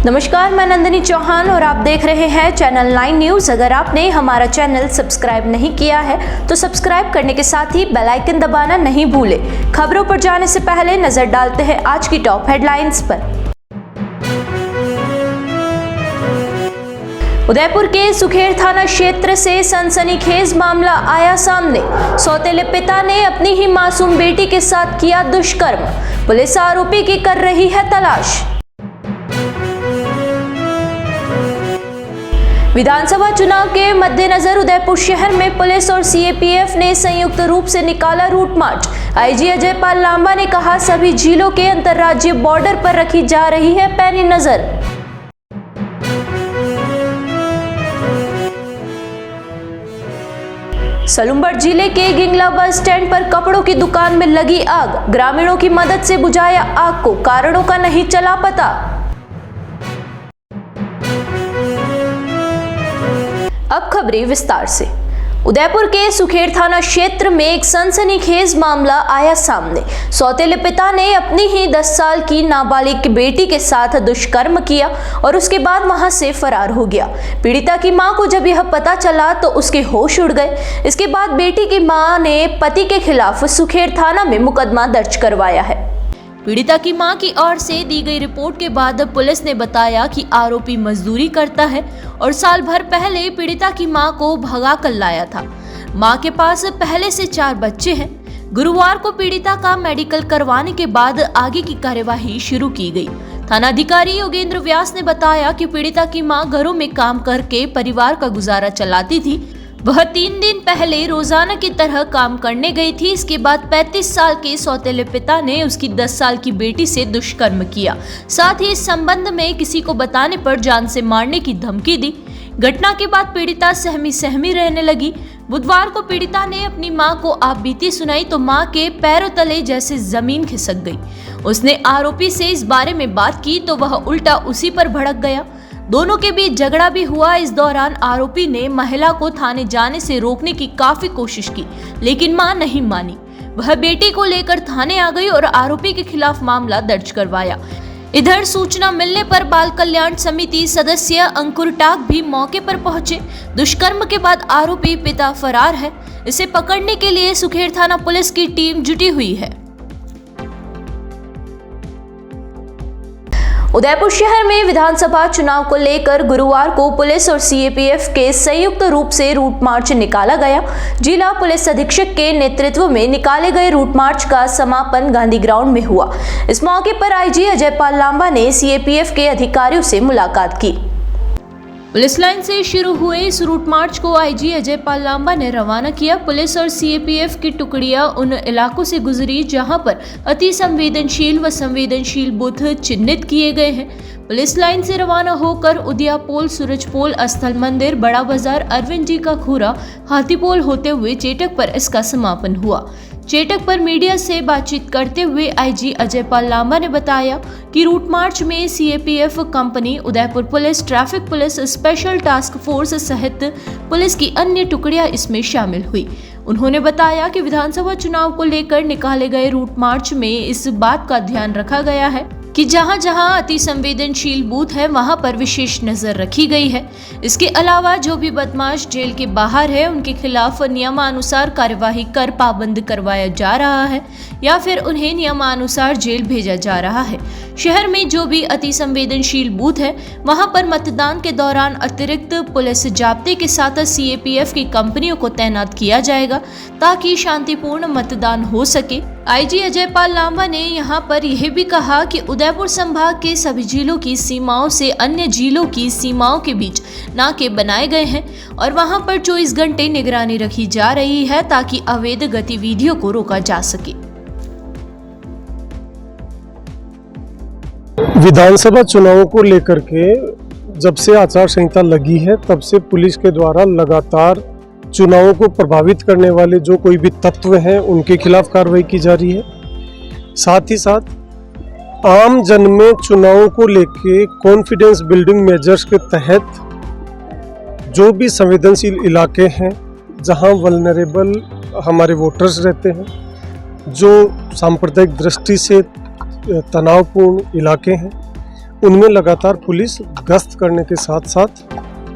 नमस्कार, मैं नंदिनी चौहान और आप देख रहे हैं चैनल 9 न्यूज़। अगर आपने हमारा चैनल सब्सक्राइब नहीं किया है तो सब्सक्राइब करने के साथ ही बेल आइकन दबाना नहीं भूलें। खबरों पर जाने से पहले नजर डालते हैं आज की टॉप हेडलाइंस पर। उदयपुर के सुखेर थाना क्षेत्र से सनसनीखेज मामला आया सामने। सौतेले पिता ने अपनी ही मासूम बेटी के साथ किया दुष्कर्म। पुलिस आरोपी की कर रही है तलाश। विधानसभा चुनाव के मद्देनजर उदयपुर शहर में पुलिस और सीएपीएफ ने संयुक्त रूप से निकाला route march. IG Ajay Pal Lamba ने कहा, सभी झीलों के अंतर्राज्यीय बॉर्डर पर रखी जा रही है पैनी नजर। सलूमबड़ जिले के गिंगला बस स्टैंड पर कपड़ों की दुकान में लगी आग। ग्रामीणों की मदद से बुझाया आग को, कारणों का नहीं चला पता। अब खबरें विस्तार से। उदयपुर के सुखेर थाना क्षेत्र में एक सनसनीखेज मामला आया सामने। सौतेले पिता ने अपनी ही 10 साल की नाबालिग बेटी के साथ दुष्कर्म किया और उसके बाद वहां से फरार हो गया। पीड़िता की मां को जब यह पता चला तो उसके होश उड़ गए। इसके बाद बेटी की मां ने पति के खिलाफ सुखेर थाना में मुकदमा दर्ज करवाया है। पीड़िता की मां की ओर से दी गई रिपोर्ट के बाद पुलिस ने बताया कि आरोपी मजदूरी करता है और साल भर पहले पीड़िता की मां को भगा कर लाया था। मां के पास पहले से 4 बच्चे हैं। गुरुवार को पीड़िता का मेडिकल करवाने के बाद आगे की कार्यवाही शुरू की गई। थानाधिकारी योगेंद्र व्यास ने बताया कि पीड़िता की मां घरों में काम करके परिवार का गुजारा चलाती थी। वह 3 दिन पहले रोजाना की तरह काम करने गई थी। इसके बाद 35 साल के सौतेले पिता ने उसकी 10 साल की बेटी से दुष्कर्म किया। साथ ही इस संबंध में किसी को बताने पर जान से मारने की धमकी दी। घटना के बाद पीड़िता सहमी सहमी रहने लगी। बुधवार को पीड़िता ने अपनी मां को आपबीती सुनाई तो मां के पैरों तले जैसे जमीन खिसक गई। उसने आरोपी से इस बारे में बात की तो वह उल्टा उसी पर भड़क गया। दोनों के बीच झगड़ा भी हुआ। इस दौरान आरोपी ने महिला को थाने जाने से रोकने की काफी कोशिश की, लेकिन मां नहीं मानी। वह बेटी को लेकर थाने आ गई और आरोपी के खिलाफ मामला दर्ज करवाया। इधर सूचना मिलने पर बाल कल्याण समिति सदस्य अंकुर टाक भी मौके पर पहुंचे। दुष्कर्म के बाद आरोपी पिता फरार है। इसे पकड़ने के लिए सुखेर थाना पुलिस की टीम जुटी हुई है। उदयपुर शहर में विधानसभा चुनाव को लेकर गुरुवार को पुलिस और सीएपीएफ के संयुक्त रूप से रूट मार्च निकाला गया। जिला पुलिस अधीक्षक के नेतृत्व में निकाले गए रूट मार्च का समापन गांधी ग्राउंड में हुआ। इस मौके पर आईजी अजय पाल लांबा ने सीएपीएफ के अधिकारियों से मुलाकात की। पुलिस लाइन से शुरू हुए इस रूट मार्च को आईजी अजय पाल लांबा ने रवाना किया। पुलिस और सीएपीएफ की टुकड़ियां उन इलाकों से गुजरी जहां पर अति संवेदनशील व संवेदनशील बूथ चिन्हित किए गए हैं। पुलिस लाइन से रवाना होकर उदयापोल, सूरजपोल, स्थल मंदिर, बड़ा बाजार, अरविंद जी का खूरा, हाथीपोल होते हुए चेटक पर इसका समापन हुआ। चेटक पर मीडिया से बातचीत करते हुए आईजी अजय पाल लांबा ने बताया कि रूट मार्च में CAPF company, Udaipur police, traffic police, special task force सहित पुलिस की अन्य टुकड़ियां इसमें शामिल हुई। उन्होंने बताया कि विधानसभा चुनाव को लेकर निकाले गए रूट मार्च में इस बात का ध्यान रखा गया है कि जहां जहां अति संवेदनशील बूथ है वहां पर विशेष नजर रखी गई है। इसके अलावा जो भी बदमाश जेल के बाहर है उनके खिलाफ नियमानुसार कार्यवाही कर पाबंद करवाया जा रहा है या फिर उन्हें नियमानुसार जेल भेजा जा रहा है। शहर में जो भी अति संवेदनशील बूथ है वहां पर मतदान के दौरान अतिरिक्त पुलिस जाब्ते के साथ सीएपीएफ की कंपनियों को तैनात किया जाएगा ताकि शांतिपूर्ण मतदान हो सके। आईजी अजय पाल लांबा ने यहां पर यह भी कहा कि उदयपुर संभाग के सभी जिलों की सीमाओं से अन्य जिलों की सीमाओं के बीच नाके बनाए गए हैं और वहां पर 24 घंटे निगरानी रखी जा रही है ताकि अवैध गतिविधियों को रोका जा सके। विधानसभा चुनावों को लेकर के जब से आचार संहिता लगी है तब से पुलिस के द्वारा लगातार चुनावों को प्रभावित करने वाले जो कोई भी तत्व हैं उनके खिलाफ कार्रवाई की जा रही है। साथ ही साथ आम जन में चुनावों को लेके कॉन्फिडेंस बिल्डिंग मेजर्स के तहत जो भी संवेदनशील इलाके हैं, जहां वल्नरेबल हमारे वोटर्स रहते हैं, जो सांप्रदायिक दृष्टि से तनावपूर्ण इलाके हैं, उनमें लगातार पुलिस गश्त करने के साथ साथ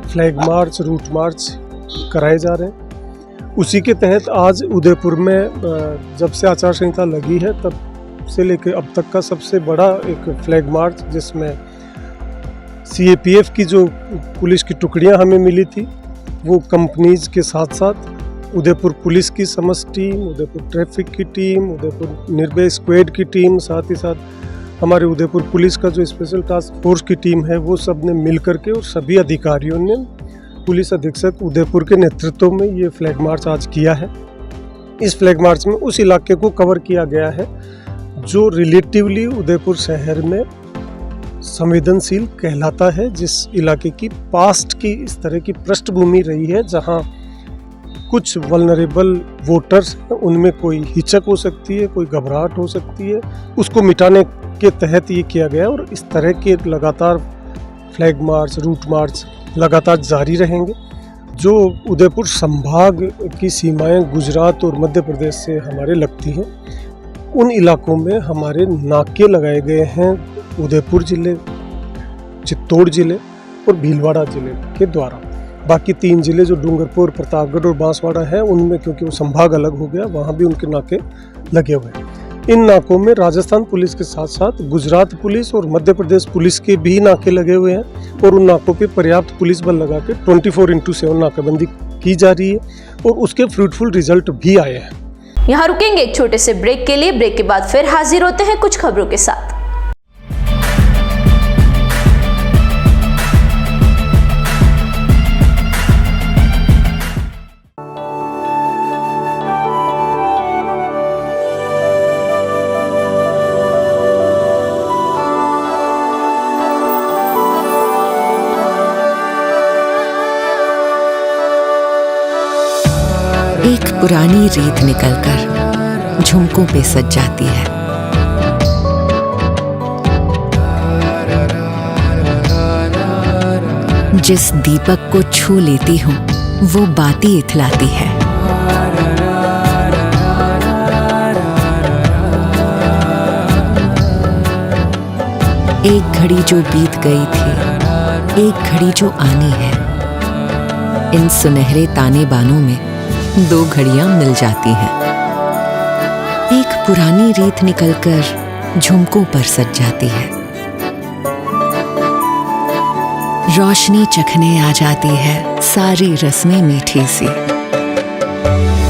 फ्लैग मार्च, रूट मार्च कराए जा रहे हैं। उसी के तहत आज उदयपुर में जब से आचार संहिता लगी है तब से लेकर अब तक का सबसे बड़ा एक फ्लैग मार्च, जिसमें CAPF की जो पुलिस की टुकड़ियां हमें मिली थी वो कंपनीज के साथ साथ उदयपुर पुलिस की समस्त टीम, उदयपुर ट्रैफिक की टीम, उदयपुर निर्भय स्क्वाड की टीम, साथ ही साथ हमारे उदयपुर पुलिस का जो स्पेशल टास्क फोर्स की टीम है वो सब ने मिल करके और सभी अधिकारियों ने पुलिस अधीक्षक उदयपुर के नेतृत्व में ये फ्लैग मार्च आज किया है। इस फ्लैग मार्च में उस इलाके को कवर किया गया है जो रिलेटिवली उदयपुर शहर में संवेदनशील कहलाता है, जिस इलाके की पास्ट की इस तरह की पृष्ठभूमि रही है जहां कुछ वल्नरेबल वोटर्स हैं, उनमें कोई हिचक हो सकती है, कोई घबराहट हो सकती है, उसको मिटाने के तहत ये किया गया और इस तरह के लगातार फ्लैग मार्च, रूट मार्च लगातार जारी रहेंगे। जो उदयपुर संभाग की सीमाएं गुजरात और मध्य प्रदेश से हमारे लगती हैं, उन इलाकों में हमारे नाके लगाए गए हैं उदयपुर जिले, चित्तौड़ जिले और भीलवाड़ा जिले के द्वारा। बाकी 3 जिले जो डूंगरपुर, प्रतापगढ़ और बांसवाड़ा है, उनमें क्योंकि वो संभाग अलग हो गया, वहाँ भी उनके नाके लगे हुए हैं। इन नाकों में राजस्थान पुलिस के साथ साथ गुजरात पुलिस और मध्य प्रदेश पुलिस के भी नाके लगे हुए हैं और उन नाकों पे पर्याप्त पुलिस बल लगा के 24/7 नाकाबंदी की जा रही है और उसके फ्रूटफुल रिजल्ट भी आए हैं। यहाँ रुकेंगे एक छोटे से ब्रेक के लिए। ब्रेक के बाद फिर हाजिर होते हैं कुछ खबरों के साथ। एक पुरानी रीत निकलकर झुमकों पे सज जाती है। जिस दीपक को छू लेती हूँ वो बाती इथलाती है। एक घड़ी जो बीत गई थी, एक घड़ी जो आनी है, इन सुनहरे ताने बानों में 2 घड़ियां मिल जाती हैं। एक पुरानी रीत निकलकर झुमकों पर सज जाती है। रोशनी चखने आ जाती है सारी रस्में मीठी सी।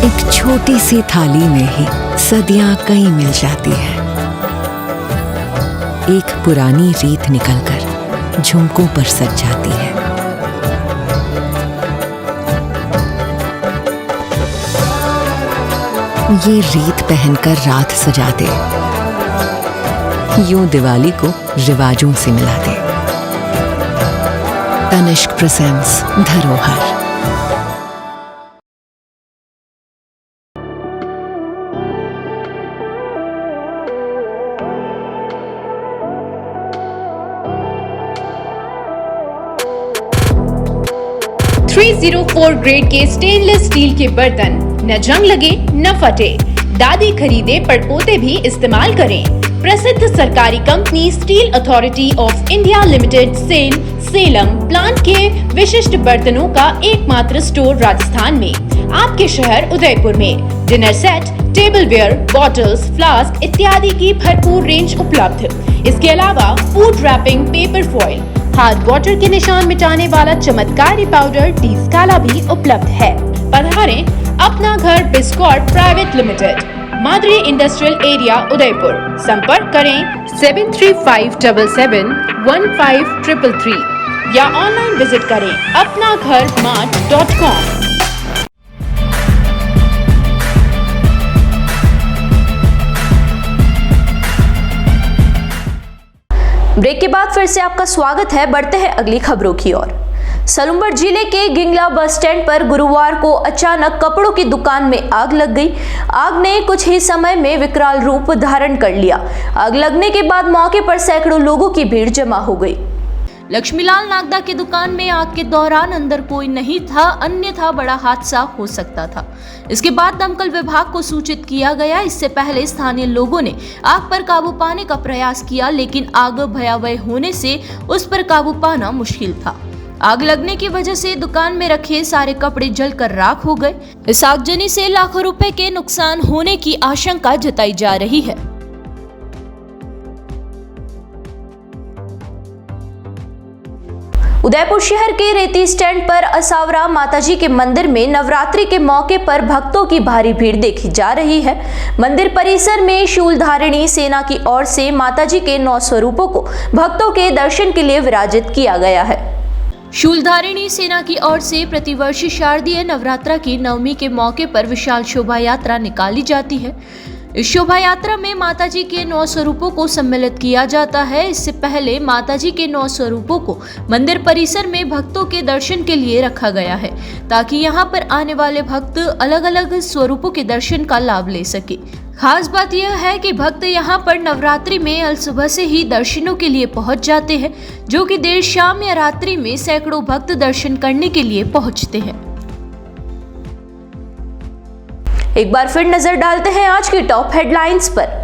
एक छोटी सी थाली में ही सदियां कई मिल जाती है। एक पुरानी रीत निकलकर झुमकों पर सज जाती है। ये रीत पहनकर रात सजा दे, यूं दिवाली को रिवाजों से मिला दे। तनिष्क प्रेजेंट्स धरोहर। .304 ग्रेड के स्टेनलेस स्टील के बर्तन न जंग लगे न फटे। दादी खरीदे पड़पोते भी इस्तेमाल करें। प्रसिद्ध सरकारी company steel authority of India limited Salem plant के विशिष्ट बर्तनों का एकमात्र स्टोर राजस्थान में, आपके शहर उदयपुर में। Dinner set, tableware, bottles, flask इत्यादि की भरपूर रेंज उपलब्ध। इसके अलावा food wrapping, paper foil, hard water के निशान मिटाने वाला चमत्कारी पाउडर टी स्काला भी उपलब्ध है। पधारें अपना घर बिस्कॉट private limited, Madri industrial area Udaipur. संपर्क करें 7357715333 या ऑनलाइन विजिट करें apnagharmart.com। ब्रेक के बाद फिर से आपका स्वागत है। बढ़ते हैं अगली खबरों की ओर। सलूंबर जिले के गिंगला बस स्टैंड पर गुरुवार को अचानक कपड़ों की दुकान में आग लग गई। आग ने कुछ ही समय में विकराल रूप धारण कर लिया। आग लगने के बाद मौके पर सैकड़ों लोगों की भीड़ जमा हो गई। लक्ष्मीलाल नागदा की दुकान में आग के दौरान अंदर कोई नहीं था, अन्यथा बड़ा हादसा हो सकता था। इसके बाद दमकल विभाग को सूचित किया गया। इससे पहले स्थानीय लोगों ने आग पर काबू पाने का प्रयास किया, लेकिन आग भयावह होने से उस पर काबू पाना मुश्किल था। आग लगने की वजह से दुकान में रखे सारे कपड़े जलकर राख हो गए। इस आगजनी से लाखों रुपए के नुकसान होने की आशंका जताई जा रही है। उदयपुर शहर के रेती स्टैंड पर असावरा माताजी के मंदिर में नवरात्रि के मौके पर भक्तों की भारी भीड़ देखी जा रही है। मंदिर परिसर में शूलधारिणी सेना की ओर से माताजी के 9 स्वरूपों को भक्तों के दर्शन के लिए विराजित किया गया है। शूलधारिणी सेना की ओर से प्रतिवर्ष शारदीय नवरात्रा की नवमी के मौके पर विशाल शोभा यात्रा निकाली जाती है। इस शोभा यात्रा में माताजी के 9 स्वरूपों को सम्मिलित किया जाता है। इससे पहले माताजी के 9 स्वरूपों को मंदिर परिसर में भक्तों के दर्शन के लिए रखा गया है, ताकि यहां पर आने वाले भक्त अलग अलग स्वरूपों के दर्शन का लाभ ले सके। खास बात यह है कि भक्त यहां पर नवरात्रि में अल सुबह से ही दर्शनों के लिए पहुंच जाते हैं, जो कि देर शाम या रात्रि में सैकड़ों भक्त दर्शन करने के लिए पहुंचते हैं। एक बार फिर नजर डालते हैं आज की टॉप हेडलाइंस पर।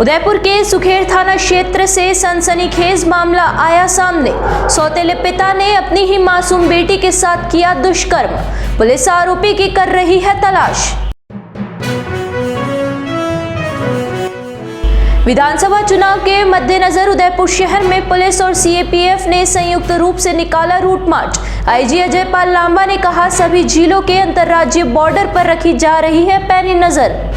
उदयपुर के सुखेर थाना क्षेत्र से सनसनीखेज मामला आया सामने। सौतेले पिता ने अपनी ही मासूम बेटी के साथ किया दुष्कर्म। पुलिस आरोपी की कर रही है तलाश। विधानसभा चुनाव के मद्देनजर उदयपुर शहर में पुलिस और सीएपीएफ ने संयुक्त रूप से निकाला route march. IG Ajay Pal Lamba ने कहा, सभी झीलों के अंतर्राज्यीय बॉर्डर पर रखी जा रही है पैनी नजर।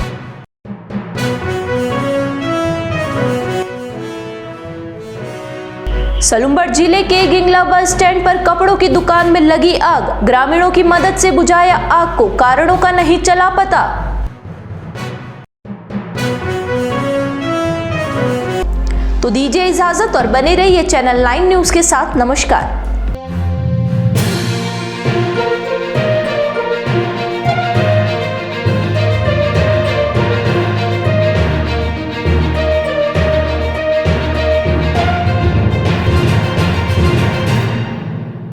सलूमबड़ जिले के गिंगला बस स्टैंड पर कपड़ों की दुकान में लगी आग। ग्रामीणों की मदद से बुझाया आग को, कारणों का नहीं चला पता। तो दीजिए इजाजत और बने रहिए चैनल 9 न्यूज के साथ। नमस्कार।